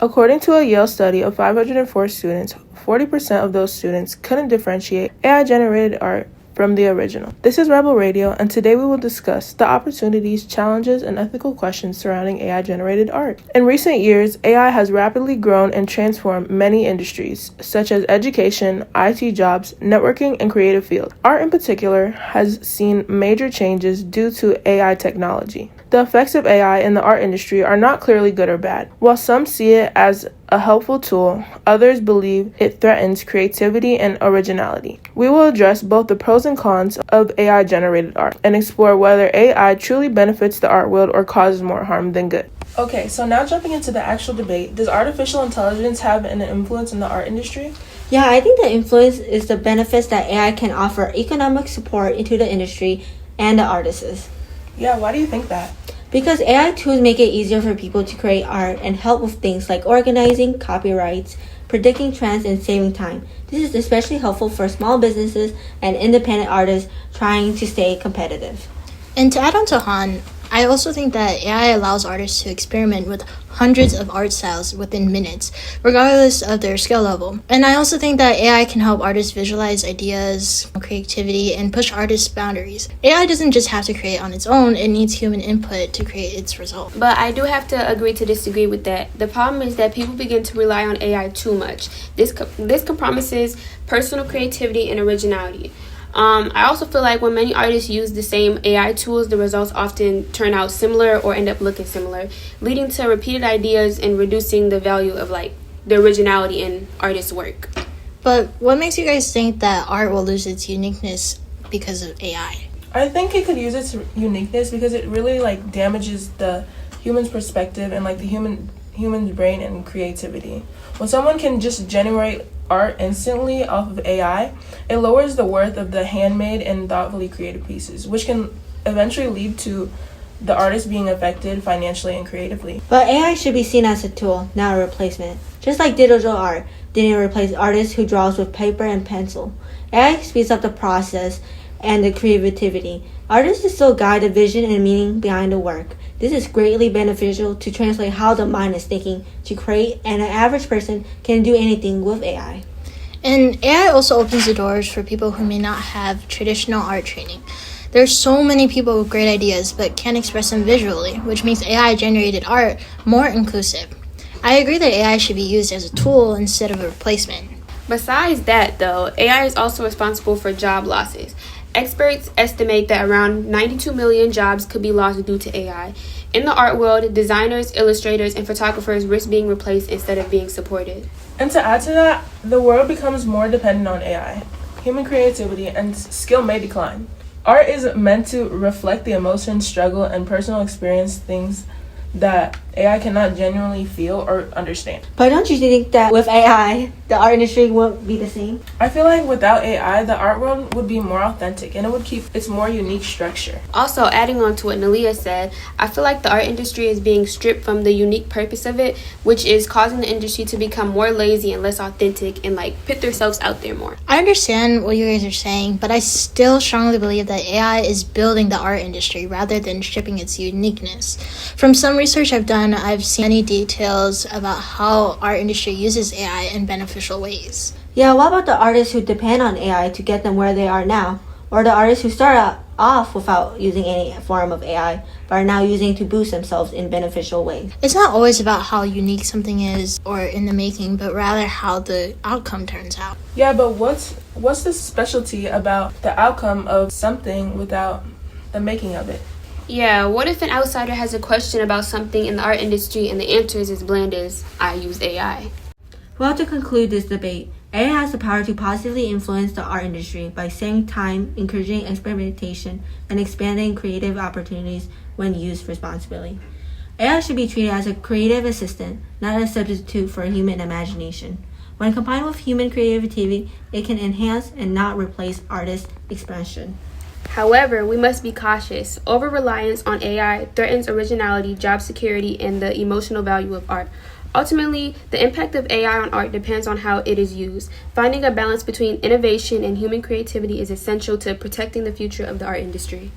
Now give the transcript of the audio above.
According to a Yale study of 504 students, 40% of those students couldn't differentiate AI-generated art from the original. This is Rebel Radio, and today we will discuss the opportunities, challenges, and ethical questions surrounding AI-generated art. In recent years, AI has rapidly grown and transformed many industries, such as education, IT jobs, networking, and creative fields. Art in particular has seen major changes due to AI technology. The effects of AI in the art industry are not clearly good or bad. While some see it as a helpful tool, others believe it threatens creativity and originality. We will address both the pros and cons of AI-generated art and explore whether AI truly benefits the art world or causes more harm than good. Okay, so now jumping into the actual debate, does artificial intelligence have an influence in the art industry? Yeah, I think the influence is the benefits that AI can offer economic support into the industry and the artists. Yeah, why do you think that? Because AI tools make it easier for people to create art and help with things like organizing, copyrights, predicting trends, and saving time. This is especially helpful for small businesses and independent artists trying to stay competitive. And to add on to Han, I also think that AI allows artists to experiment with hundreds of art styles within minutes, regardless of their skill level. And I also think that AI can help artists visualize ideas, creativity, and push artists' boundaries. AI doesn't just have to create on its own, it needs human input to create its result. But I do have to agree to disagree with that. The problem is that people begin to rely on AI too much. This compromises personal creativity and originality. I also feel like when many artists use the same AI tools, the results often turn out similar or end up looking similar, leading to repeated ideas and reducing the value of the originality in artists' work. But what makes you guys think that art will lose its uniqueness because of AI? I think it could use its uniqueness because it really damages the human's perspective and the human's brain and creativity. When someone can just generate art instantly off of AI, it lowers the worth of the handmade and thoughtfully created pieces, which can eventually lead to the artist being affected financially and creatively. But AI should be seen as a tool, not a replacement. Just like digital art didn't replace artists who draws with paper and pencil. AI speeds up the process and the creativity. Artists still guide the vision and meaning behind the work. This is greatly beneficial to translate how the mind is thinking to create, and an average person can do anything with AI. And AI also opens the doors for people who may not have traditional art training. There's so many people with great ideas but can't express them visually, which makes AI-generated art more inclusive. I agree that AI should be used as a tool instead of a replacement. Besides that, though, AI is also responsible for job losses. Experts estimate that around 92 million jobs could be lost due to AI. In the art world, designers, illustrators, and photographers risk being replaced instead of being supported. And to add to that, the world becomes more dependent on AI. Human creativity and skill may decline. Art is meant to reflect the emotion, struggle, and personal experience, things that AI cannot genuinely feel or understand. But don't you think that with AI, the art industry won't be the same? I feel like without AI, the art world would be more authentic and it would keep its more unique structure. Also, adding on to what Nalia said, I feel like the art industry is being stripped from the unique purpose of it, which is causing the industry to become more lazy and less authentic and put themselves out there more. I understand what you guys are saying, but I still strongly believe that AI is building the art industry rather than stripping its uniqueness. From some research I've done, I've seen many details about how art industry uses AI in beneficial ways. Yeah, what about the artists who depend on AI to get them where they are now? Or the artists who start off without using any form of AI, but are now using to boost themselves in beneficial ways? It's not always about how unique something is or in the making, but rather how the outcome turns out. Yeah, but what's the specialty about the outcome of something without the making of it? Yeah, what if an outsider has a question about something in the art industry and the answer is as bland as, I use AI? Well, to conclude this debate, AI has the power to positively influence the art industry by saving time, encouraging experimentation, and expanding creative opportunities when used responsibly. AI should be treated as a creative assistant, not a substitute for human imagination. When combined with human creativity, it can enhance and not replace artist expression. However, we must be cautious. Over-reliance on AI threatens originality, job security, and the emotional value of art. Ultimately, the impact of AI on art depends on how it is used. Finding a balance between innovation and human creativity is essential to protecting the future of the art industry.